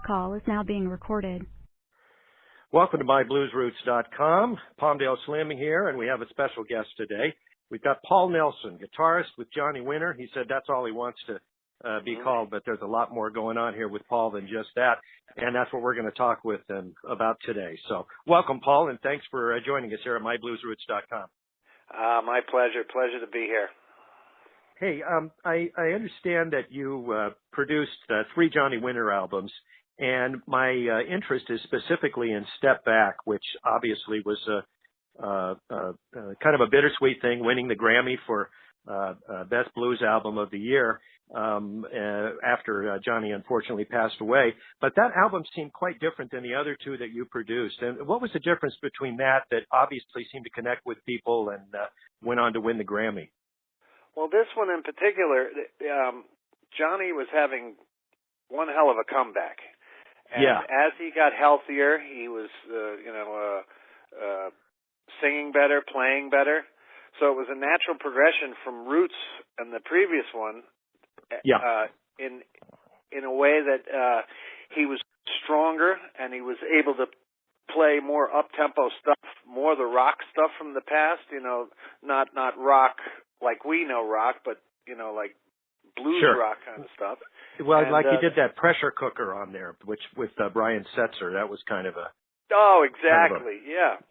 call is now being recorded. Welcome to MyBluesRoots.com. Palmdale Slim here, and we have a special guest today. We've got Paul Nelson, guitarist with Johnny Winter. He said that's all he wants to be called, but there's a lot more going on here with Paul than just that, and that's what we're going to talk with him about today. So welcome, Paul, and thanks for joining us here at MyBluesRoots.com. My pleasure. Pleasure to be here. Hey, I understand that you produced 3 Johnny Winter albums, and my interest is specifically in Step Back, which obviously was kind of a bittersweet thing, winning the Grammy for Best Blues Album of the Year after Johnny unfortunately passed away. But that album seemed quite different than the other 2 that you produced. And what was the difference between that obviously seemed to connect with people and went on to win the Grammy? Well, this one in particular, Johnny was having one hell of a comeback. And as he got healthier, he was, singing better, playing better. So it was a natural progression from Roots and the previous one, in a way that he was stronger and he was able to play more up-tempo stuff, more the rock stuff from the past. Not rock like we know rock, but like blues rock kind of stuff. Well, and, like he did that pressure cooker on there, which with Brian Setzer, that was kind of a. Oh, exactly. Yes.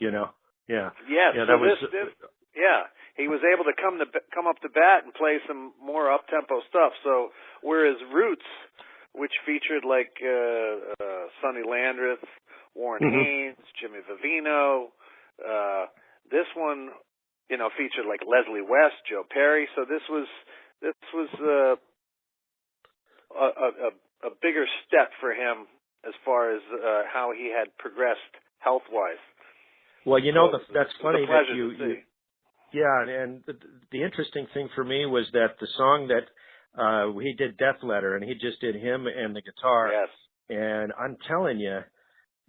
Yeah. So he was able to come up to bat and play some more up tempo stuff. So whereas Roots, which featured like Sonny Landreth, Warren Haynes, Jimmy Vivino, this one, featured like Leslie West, Joe Perry. So this was a bigger step for him as far as how he had progressed health-wise. Well, that's funny that you and the interesting thing for me was that the song that he did Death Letter, and he just did him and the guitar. Yes. And I'm telling you,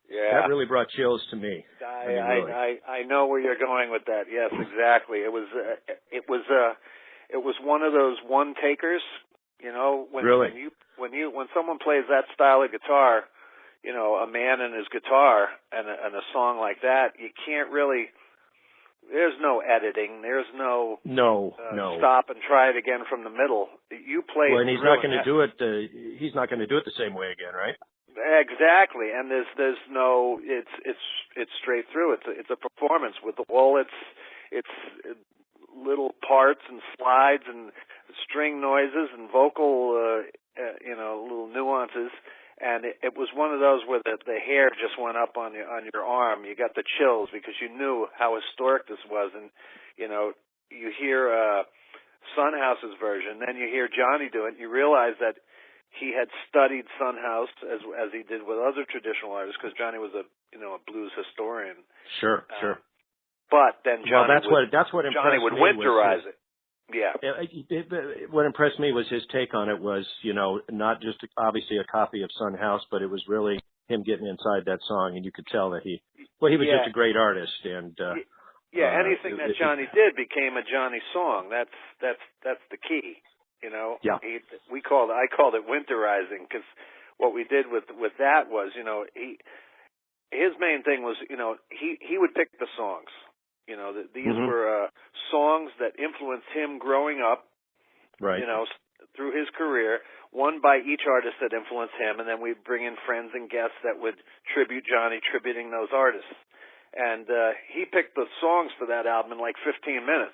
that really brought chills to me. I know where you're going with that. Yes, exactly. It was one of those one takers. When someone plays that style of guitar, a man and his guitar and a song like that, you can't really. There's no editing. There's no stop and try it again from the middle. You play. Well, and he's not going to do it. He's not going to do it the same way again, right? Exactly. And there's no. It's straight through. It's a performance with all its little parts and slides and string noises and vocal, little nuances. And it was one of those where the hair just went up on your arm. You got the chills because you knew how historic this was. And, you hear Son House's version, then you hear Johnny do it, and you realize that he had studied Son House as he did with other traditional artists, because Johnny was a blues historian. Sure. But then Johnny Johnny would winterize it. Yeah. What impressed me was his take on it was, not just obviously a copy of Son House, but it was really him getting inside that song, and you could tell that he was just a great artist. And anything that Johnny did became a Johnny song. That's the key. I called it winterizing, because what we did with that was, his main thing was, he would pick the songs. These were songs that influenced him growing up, right? Through his career, one by each artist that influenced him, and then we'd bring in friends and guests that would tribute Johnny, tributing those artists. And he picked the songs for that album in like 15 minutes.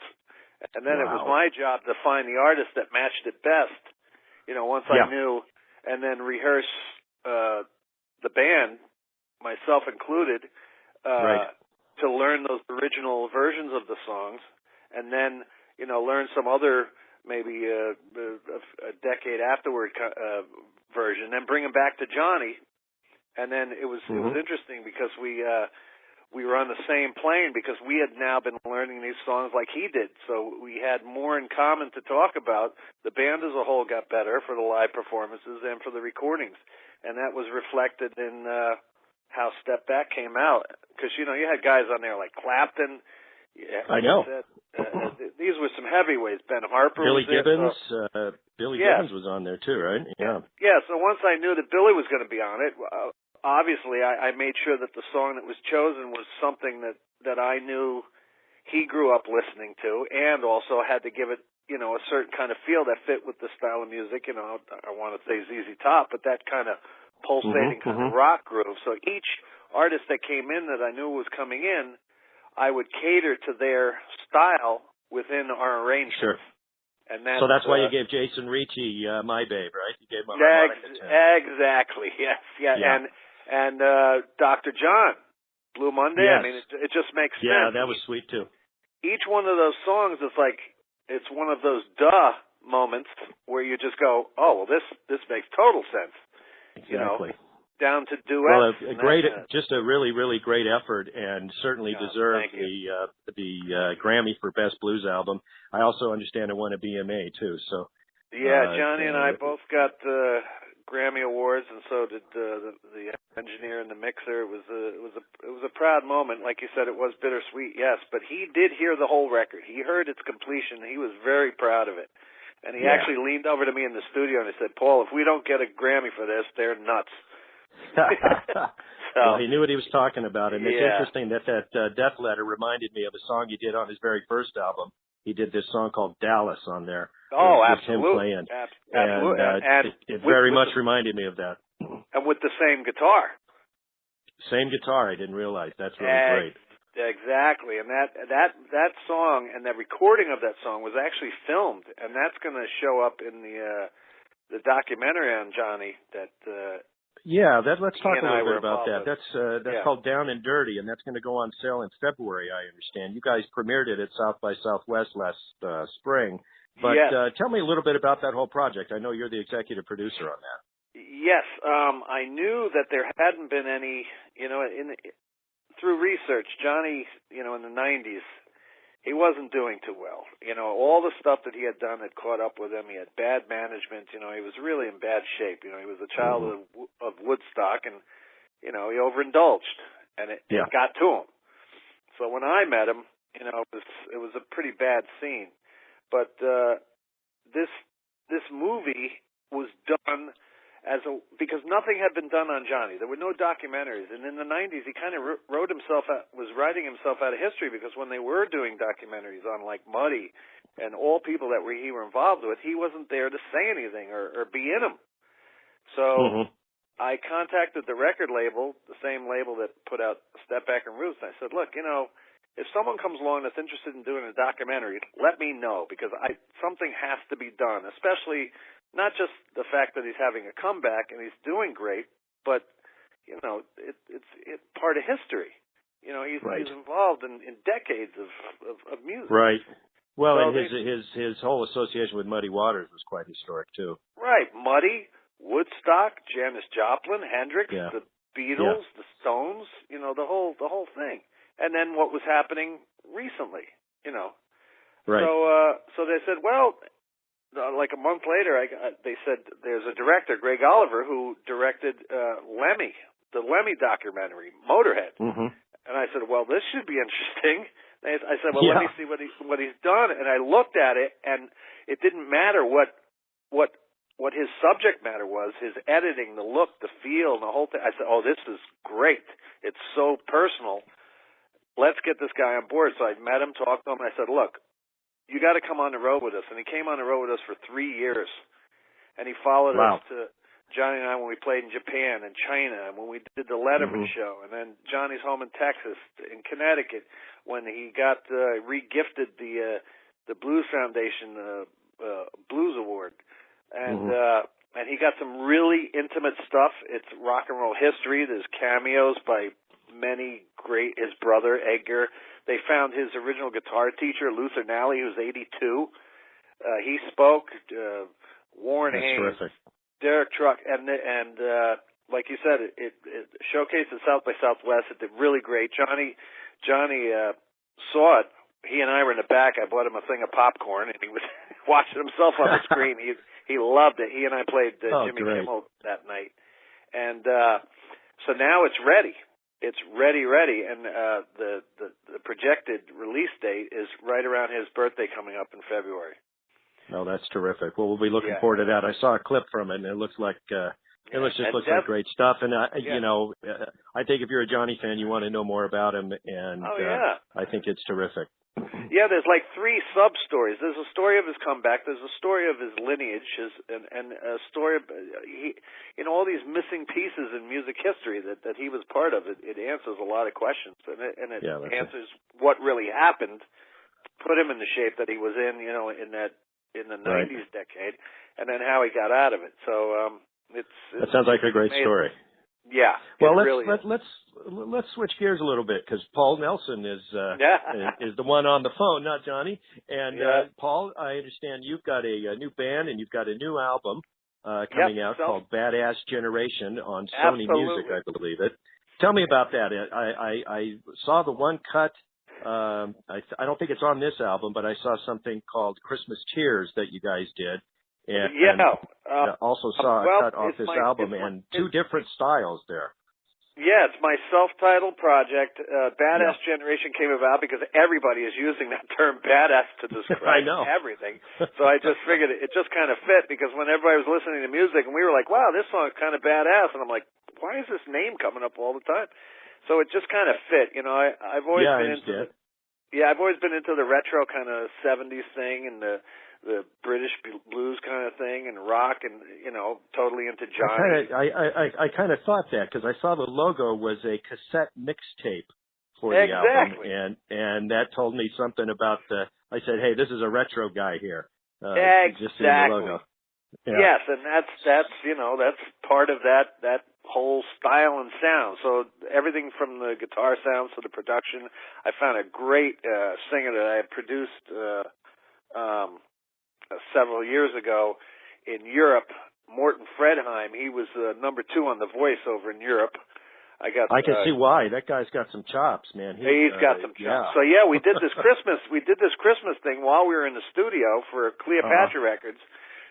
And then it was my job to find the artist that matched it best, once I knew, and then rehearse the band, myself included, to learn those original versions of the songs, and then, learn some other, maybe a decade afterward version, and bring them back to Johnny. And then it was interesting because we were on the same plane, because we had now been learning these songs like he did. So we had more in common to talk about. The band as a whole got better for the live performances and for the recordings. And that was reflected in how Step Back came out. Because, you had guys on there like Clapton, Yeah, I like know. I said, these were some heavyweights. Ben Harper Billy was there. Gibbons. So, Billy yeah. Gibbons was on there too, right? Yeah. Yeah. So once I knew that Billy was going to be on it, obviously I made sure that the song that was chosen was something that I knew he grew up listening to, and also had to give it, you know, a certain kind of feel that fit with the style of music. You know, I want to say ZZ Top, but that kind of pulsating kind of rock groove. So each artist that came in that I knew was coming in, I would cater to their style within our arrangement. Sure. And so that's why you gave Jason Ricci My Babe, right? You gave him a harmonica tune. Exactly. Yes. Yeah. And Dr. John, Blue Monday. Yes. I mean, it just makes sense. Yeah, that was sweet too. Each one of those songs is like, it's one of those duh moments where you just go, oh, well, this makes total sense. Exactly. You know, down to duets. Well, just a really, really great effort, and certainly deserved the Grammy for Best Blues Album. I also understand it won a BMA too. So Johnny and I both got Grammy awards, and so did the engineer and the mixer. It was a proud moment. Like you said, it was bittersweet, yes, but he did hear the whole record. He heard its completion. He was very proud of it. And he actually leaned over to me in the studio and he said, Paul, if we don't get a Grammy for this, they're nuts. Well, he knew what he was talking about, and it's interesting that Death Letter reminded me of a song he did on his very first album. He did this song called Dallas on there. Oh, with him playing. Absolutely. And it very much reminded me of that. And with the same guitar. Same guitar, I didn't realize. That's really great. Exactly, and that song and the recording of that song was actually filmed, and that's going to show up in the documentary on Johnny. Let's talk a little bit about that. That's called Down and Dirty, and that's going to go on sale in February, I understand. You guys premiered it at South by Southwest last spring, but tell me a little bit about that whole project. I know you're the executive producer on that. Yes, I knew that there hadn't been any, through research, Johnny, in the 90s, he wasn't doing too well. All the stuff that he had done had caught up with him. He had bad management. He was really in bad shape. He was a child of Woodstock, and, he overindulged, and it got to him. So when I met him, it was a pretty bad scene. But this movie was done because nothing had been done on Johnny. There were no documentaries. And in the 90s, he kind of was writing himself out of history, because when they were doing documentaries on like Muddy and all people that he were involved with, he wasn't there to say anything or be in them. So I contacted the record label, the same label that put out Step Back and Roots, and I said, look, if someone comes along that's interested in doing a documentary, let me know, because something has to be done, especially not just the fact that he's having a comeback and he's doing great, but it's part of history. He's involved in decades of music. Right. Well, and his whole association with Muddy Waters was quite historic too. Right. Muddy, Woodstock, Janis Joplin, Hendrix, the Beatles, the Stones. The whole thing. And then what was happening recently. Right. So they said, well. Like a month later, they said there's a director, Greg Oliver, who directed Lemmy, the Lemmy documentary, Motorhead. And I said, well, this should be interesting. And I said, well, let me see what he's done. And I looked at it, and it didn't matter what his subject matter was, his editing, the look, the feel, and the whole thing. I said, oh, this is great. It's so personal. Let's get this guy on board. So I met him, talked to him, and I said, look, you got to come on the road with us. And he came on the road with us for 3 years. And he followed us to Johnny and I when we played in Japan and China, and when we did the Letterman show, and then Johnny's home in Texas, in Connecticut, when he got re-gifted the Blues Foundation Blues Award. And he got some really intimate stuff. It's rock and roll history. There's cameos by many great, his brother, Edgar. They found his original guitar teacher, Luther Nally, who's 82. He spoke. Warren Haynes, terrific. Derek Truck, and like you said, it showcased at South by Southwest. It did really great. Johnny saw it. He and I were in the back. I bought him a thing of popcorn, and he was watching himself on the screen. He loved it. He and I played Jimmy Kimmel that night, and so now it's ready. it's ready, and the projected release date is right around his birthday coming up in February. Oh, that's terrific. Well, we'll be looking Yeah. forward to that. I saw a clip from it, and it looks like looks like great stuff. And you know, I think if you're a Johnny fan, you want to know more about him, and I think it's terrific. Yeah, there's like 3 sub-stories. There's a story of his comeback. There's a story of his lineage, and a story of all these missing pieces in music history that he was part of. It answers a lot of questions, and it answers what really happened, put him in the shape that he was in, in the 90s decade, and then how he got out of it. So that sounds like a great story. Yeah. Well, let's switch gears a little bit, because Paul Nelson is the one on the phone, not Johnny. And Paul, I understand you've got a new band and you've got a new album coming out called Badass Generation on Sony Music, I believe it. Tell me about that. I saw the one cut. I don't think it's on this album, but I saw something called Christmas Tears that you guys did. And also saw a cut off this album, and 2 different styles there. Yeah, it's my self-titled project. Badass Generation came about because everybody is using that term badass to describe everything. So I just figured it just kind of fit, because when everybody was listening to music and we were like, wow, this song's kind of badass. And I'm like, why is this name coming up all the time? So it just kind of fit. I've always been I've always been into the retro kind of 70s thing, and the British blues kind of thing, and rock, and totally into Johnny. I kind of thought that, because I saw the logo was a cassette mixtape for the album, and that told me something about I said, hey, this is a retro guy here. Just seeing the logo. Yeah. Yes, and that's part of that whole style and sound. So everything from the guitar sounds to the production. I found a great singer that I had produced several years ago in Europe, Morten Fredheim. He was number 2 on The Voice over in Europe. I can see why. That guy's got some chops, man. He's got some chops. So we did this Christmas thing while we were in the studio for Cleopatra Records,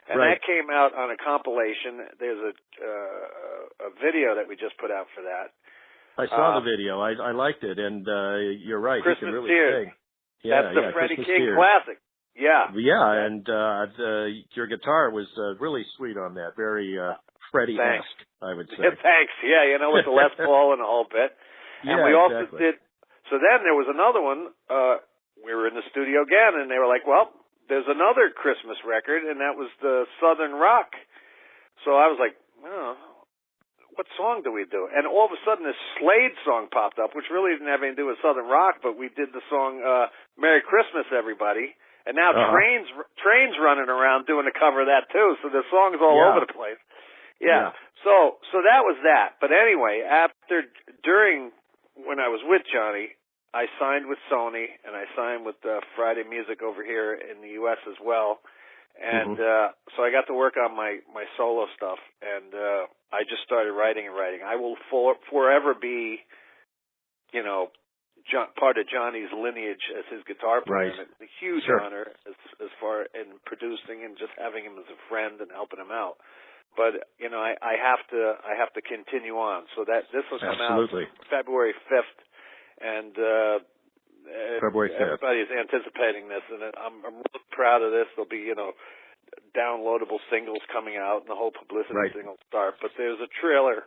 and that came out on a compilation. There's a video that we just put out for that. I saw the video. I liked it, and you're right. Christmas you can really Tears. sing. That's the Freddie Christmas King Tears. classic. Yeah. Yeah, and your guitar was really sweet on that. Very Freddie-esque, I would say. Thanks. Yeah, with the Les Paul and the whole bit. And we also did. So then there was another one. We were in the studio again, and they were like, well, there's another Christmas record, and that was the Southern Rock. So I was like, oh, what song do we do? And all of a sudden this Slade song popped up, which really didn't have anything to do with Southern Rock, but we did the song Merry Christmas, Everybody. And now Train's running around doing a cover of that too, so the song's all over the place. Yeah. So that was that. But anyway, when I was with Johnny, I signed with Sony, and I signed with Friday Music over here in the U.S. as well. And so I got to work on my solo stuff, and I just started writing. I will forever be, part of Johnny's lineage as his guitar player. Right. It's a huge honor as far in producing and just having him as a friend and helping him out. But I have to continue on. So that this will come out February 5th, and February 5th. Everybody is anticipating this, and I'm really proud of this. There'll be downloadable singles coming out, and the whole publicity thing will start. But there's a trailer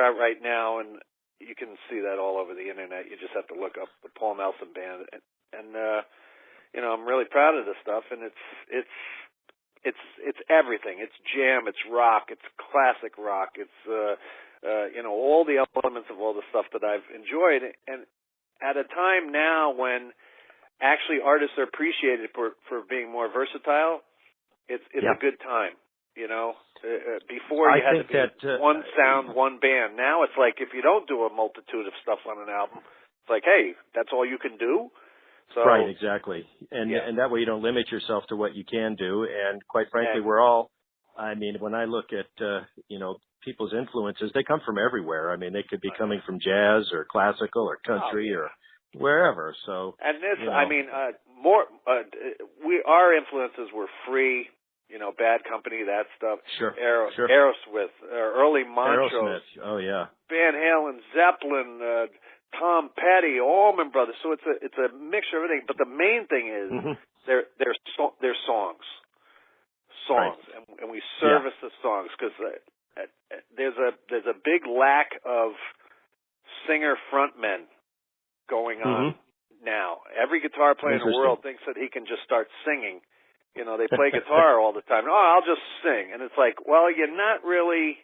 out right now, and you can see that all over the internet. You just have to look up the Paul Nelson Band, and I'm really proud of this stuff. And it's everything. It's jam. It's rock. It's classic rock. It's all the elements of all the stuff that I've enjoyed. And at a time now when actually artists are appreciated for being more versatile, it's a good time. Before you had to be one sound, one band. Now it's like if you don't do a multitude of stuff on an album, it's like, hey, that's all you can do? So, right, exactly. And that way you don't limit yourself to what you can do. And quite frankly, we're all, when I look at, people's influences, they come from everywhere. They could be coming from jazz or classical or country or wherever. So, and this, our influences were Free, Bad Company, that stuff. Sure. Aerosmith, early Montrose. Aerosmith. Oh, yeah. Van Halen, Zeppelin, Tom Petty, Allman Brothers. So it's a mixture of everything. But the main thing is they're songs, Right. and we service the songs because there's a big lack of singer frontmen going on now. Every guitar player in the world thinks that he can just start singing. You know, they play guitar all the time. Oh, I'll just sing. And it's like, well, you're not really.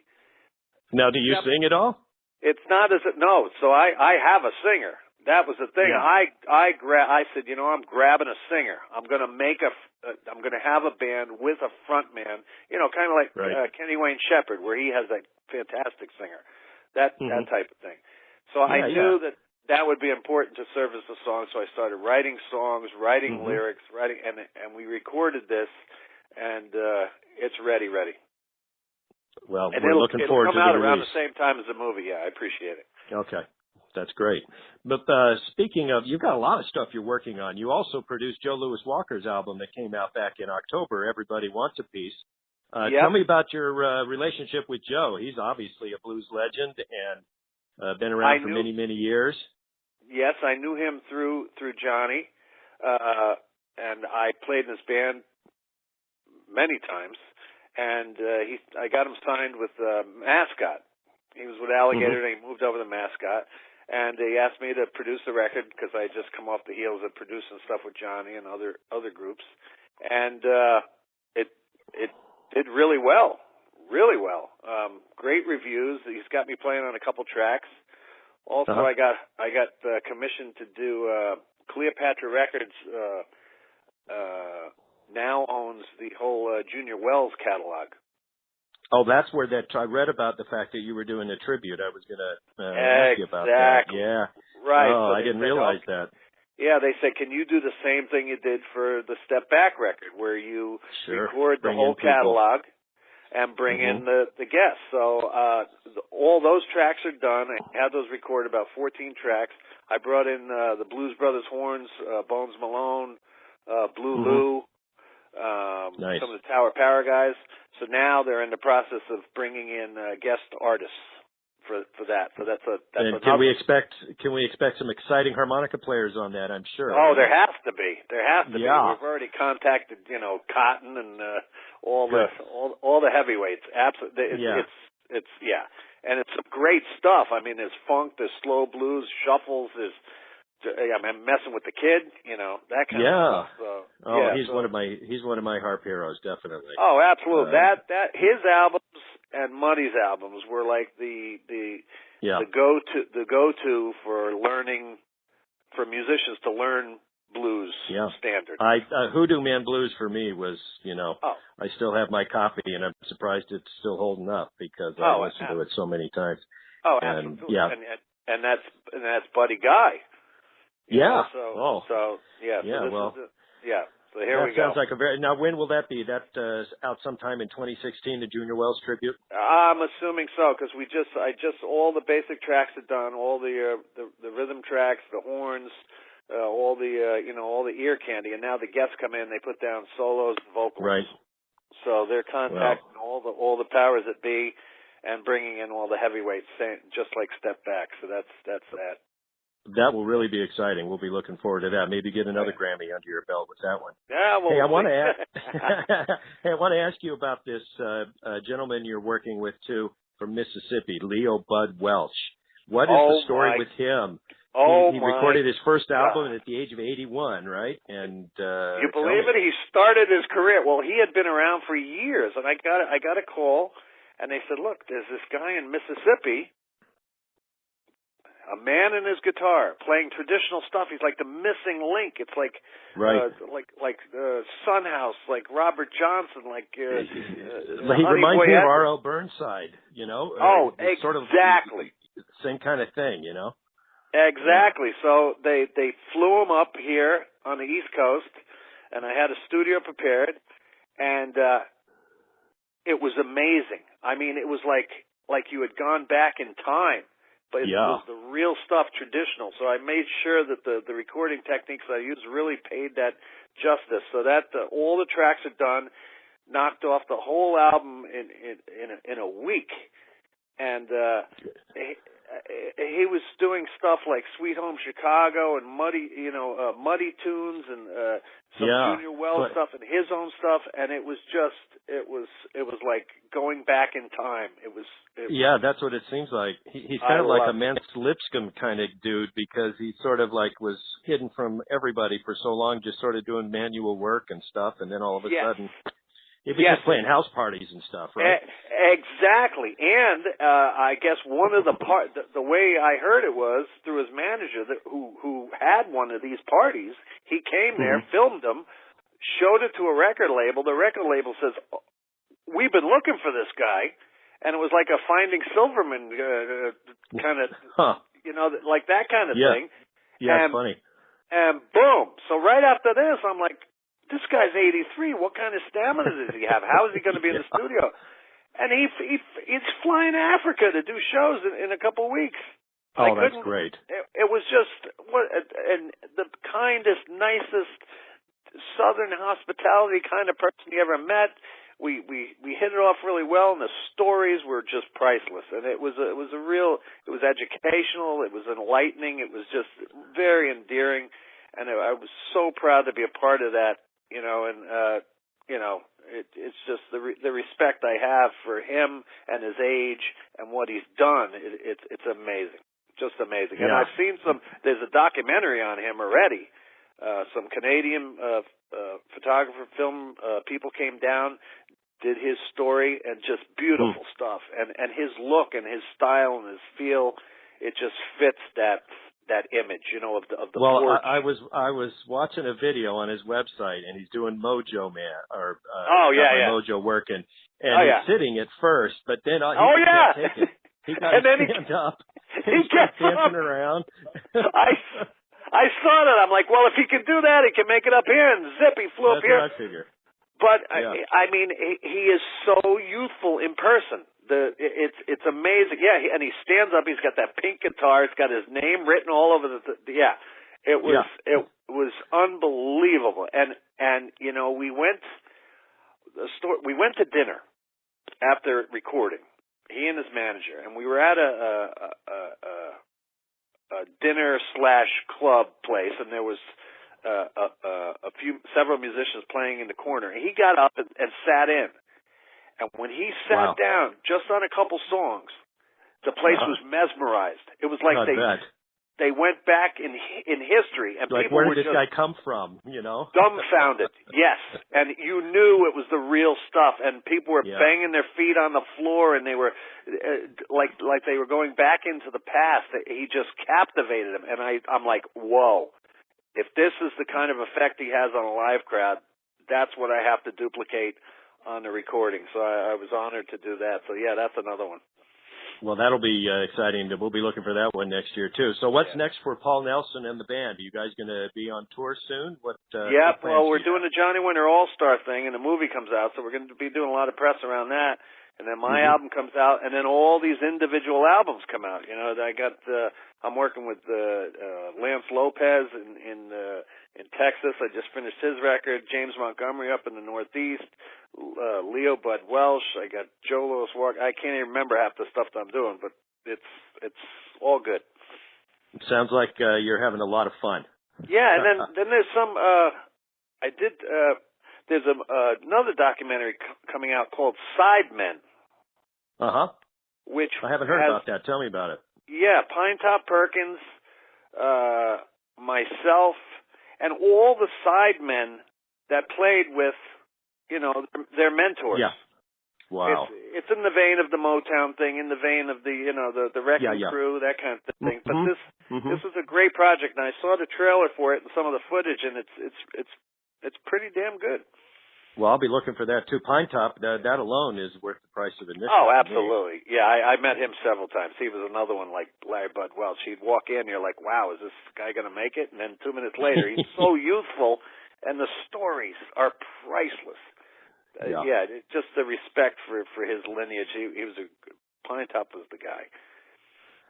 Now, do you sing at all? It's not no. So I have a singer. That was the thing. Yeah. I said, you know, I'm grabbing a singer. I'm going to I'm going to have a band with a front man, you know, kind of like Kenny Wayne Shepherd, where he has that fantastic singer. That type of thing. So I knew that would be important to service the song, so I started writing songs, writing lyrics, and we recorded this, and it's ready. Well, and we're looking forward to the release. It'll come out around the same time as the movie. Yeah, I appreciate it. Okay. That's great. But speaking of, you've got a lot of stuff you're working on. You also produced Joe Louis Walker's album that came out back in October, Everybody Wants a Piece. Tell me about your relationship with Joe. He's obviously a blues legend and been around for many, many years. Yes, I knew him through Johnny, and I played in his band many times. And I got him signed with Mascot. He was with Alligator, and he moved over to Mascot. And he asked me to produce the record because I had just come off the heels of producing stuff with Johnny and other groups. And it did really well. Great reviews. He's got me playing on a couple tracks. Also, I got commissioned to do Cleopatra Records. Now owns the whole Junior Wells catalog. Oh, that's where I read about the fact that you were doing a tribute. I was going to ask you about that. Yeah. Right. Oh, so I didn't realize that. Yeah, they said, can you do the same thing you did for the Step Back record, where you record the whole catalog and bring in the guests? So all those tracks are done. I had those recorded, about 14 tracks. I brought in the Blues Brothers horns, Bones Malone, Blue Lou, some of the Tower Power guys. So now they're in the process of bringing in guest artists for that. So that's can we expect some exciting harmonica players on that? I'm sure. Oh, there has to be. Yeah. We've already contacted, Cotton and all the heavyweights. Absolutely. It's and it's some great stuff. I mean, there's funk, there's slow blues, shuffles, I'm messing with the Kid, that kind of stuff. So, he's one of my harp heroes, definitely. Oh, absolutely. That his albums and Muddy's albums were like the go-to for learning, for musicians to learn blues standard. Hoodoo Man Blues for me was, I still have my copy, and I'm surprised it's still holding up because I listened to it so many times. Oh, absolutely. And that's Buddy Guy. Yeah. So here we go. Sounds like now. When will that be? That out sometime in 2016, the Junior Wells tribute. I'm assuming so because all the basic tracks are done, all the rhythm tracks, the horns, all the ear candy, and now the guests come in, they put down solos and vocals. Right. So they're contacting all the powers that be and bringing in all the heavyweights, just like Step Back. So that's that. That will really be exciting. We'll be looking forward to that. Maybe get another Grammy under your belt with that one. Yeah, well, hey, I want to ask you about this gentleman you're working with too from Mississippi, Leo Bud Welch. What is the story with him? He recorded his first album at the age of 81, right? And you believe it? He started his career. Well, he had been around for years, and I got a call, and they said, "Look, there's this guy in Mississippi." A man and his guitar playing traditional stuff. He's like the missing link. It's like Son House, like Robert Johnson, like he reminds me of R.L. Burnside, exactly. Sort of same kind of thing, Exactly. So they flew him up here on the East Coast, and I had a studio prepared, and it was amazing. I mean, it was like you had gone back in time. But it was the real stuff, traditional. So I made sure that the recording techniques I used really paid that justice. So that all the tracks are done, knocked off the whole album in a week, and he was doing stuff like Sweet Home Chicago and Muddy Tunes and some Junior Welch stuff and his own stuff, and it was like going back in time. That's what it seems like. He's kind of like a Mance Lipscomb kind of dude, because he sort of like was hidden from everybody for so long, just sort of doing manual work and stuff, and then all of a sudden he was just playing house parties and stuff, right? Exactly. And I guess one of the way I heard it was through his manager who had one of these parties. He came there, filmed them, showed it to a record label. The record label says, "We've been looking for this guy," and it was like a Finding Silverman kind of, like that kind of thing. Yeah, it's funny. And boom! So right after this, I'm like, this guy's 83. What kind of stamina does he have? How is he going to be in the studio? And he's flying to Africa to do shows in a couple of weeks. Oh, that's great. It was just and the kindest, nicest Southern hospitality kind of person you ever met. We hit it off really well, and the stories were just priceless. And it was educational. It was enlightening. It was just very endearing. And I was so proud to be a part of that. It's just the respect I have for him and his age and what he's done. It's amazing, just amazing. And I've seen there's a documentary on him already. Some Canadian photographer, film people came down, did his story, and just beautiful stuff. And his look and his style and his feel, it just fits that image, of the porch. I was watching a video on his website, and he's doing Mojo Mojo work, and he's sitting at first, but then he can't take it. He got to stand up. He kept dancing around. I saw that. I'm like, well, if he can do that, he can make it up here, and zip, he flew up here. That's what I figure. But I mean, he is so youthful in person. It's amazing. Yeah, and he stands up. He's got that pink guitar. It's got his name written all over It was unbelievable. And we went to dinner after recording. He and his manager, and we were at a dinner / club place, and there was several musicians playing in the corner. And he got up and sat in. And when he sat down, just on a couple songs, the place was mesmerized. It was like they went back in history, and like, people where were did this just guy come from? Dumbfounded. Yes, and you knew it was the real stuff. And people were banging their feet on the floor, and they were like they were going back into the past. He just captivated them, and I'm like, whoa! If this is the kind of effect he has on a live crowd, that's what I have to duplicate on the recording. So I was honored to do that. So that's another one. Well, that'll be exciting. We'll be looking for that one next year too. So what's next for Paul Nelson and the band? Are you guys going to be on tour soon? What we're doing the Johnny Winter All-Star thing, and the movie comes out, so we're going to be doing a lot of press around that. And then my album comes out, and then all these individual albums come out. I'm working with Lance Lopez in Texas. I just finished his record. James Montgomery up in the Northeast. Leo Bud Welch. I got Joe Louis Walker. I can't even remember half the stuff that I'm doing, but it's all good. Sounds like you're having a lot of fun. Yeah, and then there's some. There's another documentary coming out called Sidemen. Which I haven't heard about that. Tell me about it. Yeah, Pinetop, Perkins, myself, and all the sidemen that played with, their mentors. Yeah. Wow. It's in the vein of the Motown thing, in the vein of the Wrecking Crew, that kind of thing. But this is a great project, and I saw the trailer for it and some of the footage, and it's pretty damn good. Well, I'll be looking for that too. Pinetop, that alone is worth the price of admission. Oh, absolutely. Yeah, I met him several times. He was another one like Larry Bud Welch. He'd walk in, you're like, wow, is this guy going to make it? And then 2 minutes later, he's so youthful, and the stories are priceless. Just the respect for his lineage. Pinetop was the guy.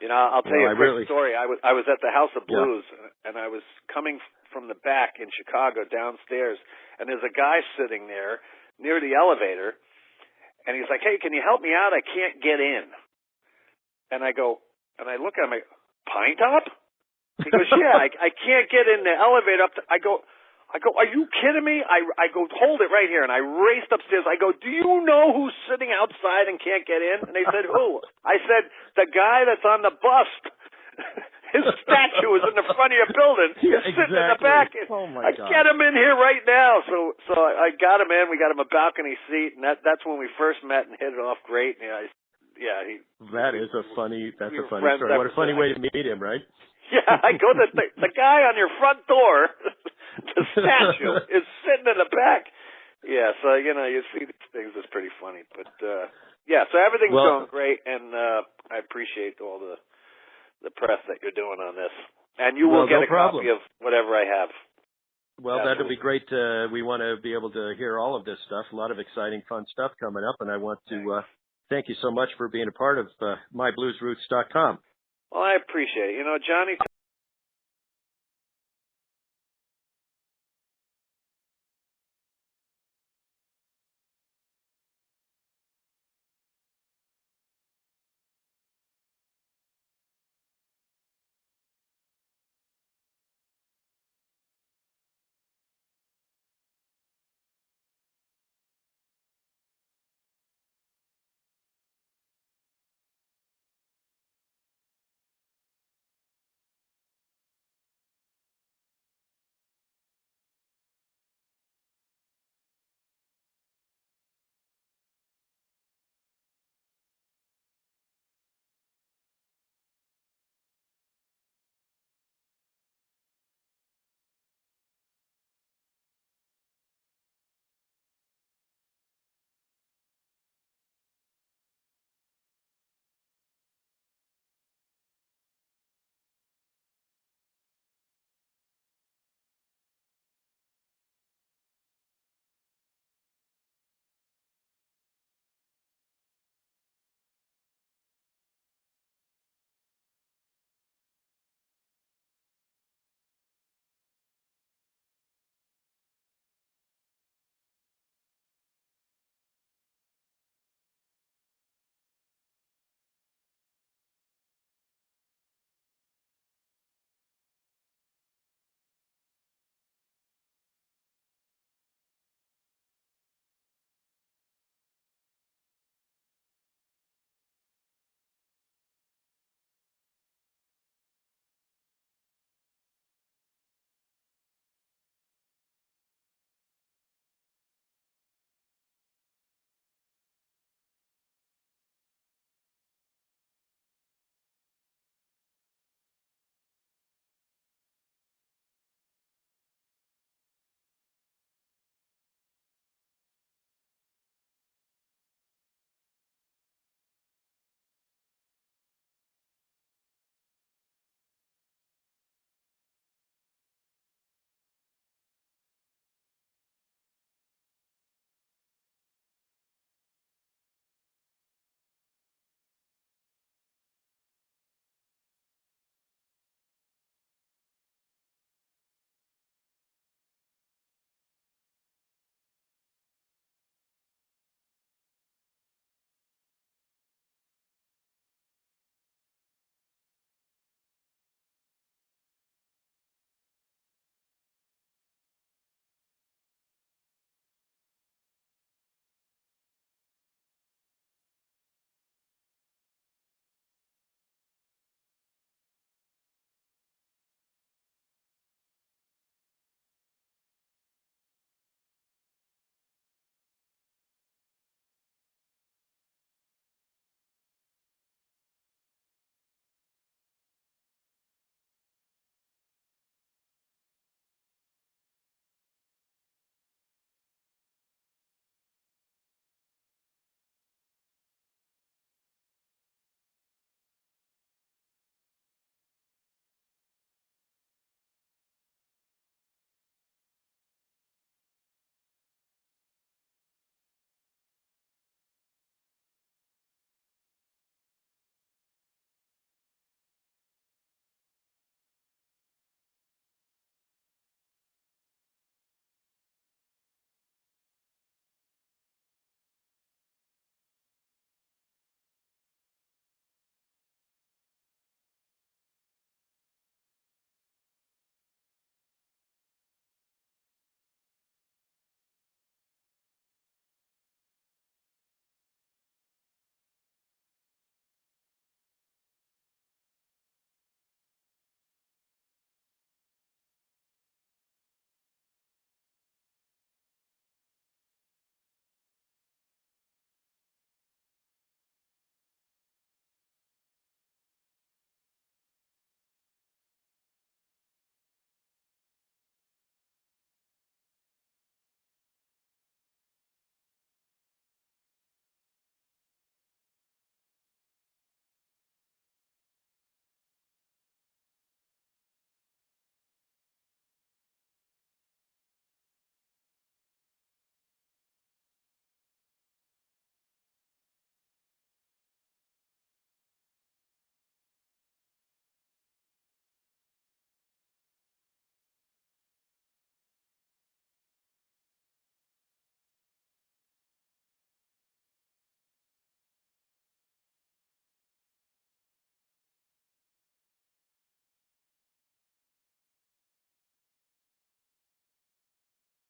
I'll tell you a quick story. I was at the House of Blues, and I was coming from the back in Chicago downstairs, and there's a guy sitting there near the elevator, and he's like, hey, can you help me out? I can't get in. And I go, and I look at him, Pinetop? He goes, yeah, I can't get in the elevator up. I go, are you kidding me? I go, hold it right here. And I raced upstairs. I go, do you know who's sitting outside and can't get in? And they said, who? I said, the guy that's on the bus. His statue is in the front of your building. He's sitting in the back. Oh my God. Get him in here right now. So I got him in. We got him a balcony seat, and that's when we first met and hit it off great. And That's a funny story. What a funny way to meet him, right? Yeah, I go the guy on your front door, the statue is sitting in the back. Yeah, so you see these things, it's pretty funny. But so everything's going great, and I appreciate all the press that you're doing on this. And you will get a copy of whatever I have. Well, that'll be great. We want to be able to hear all of this stuff. A lot of exciting, fun stuff coming up, and I want to thank you so much for being a part of mybluesroots.com. Well, I appreciate it. Johnny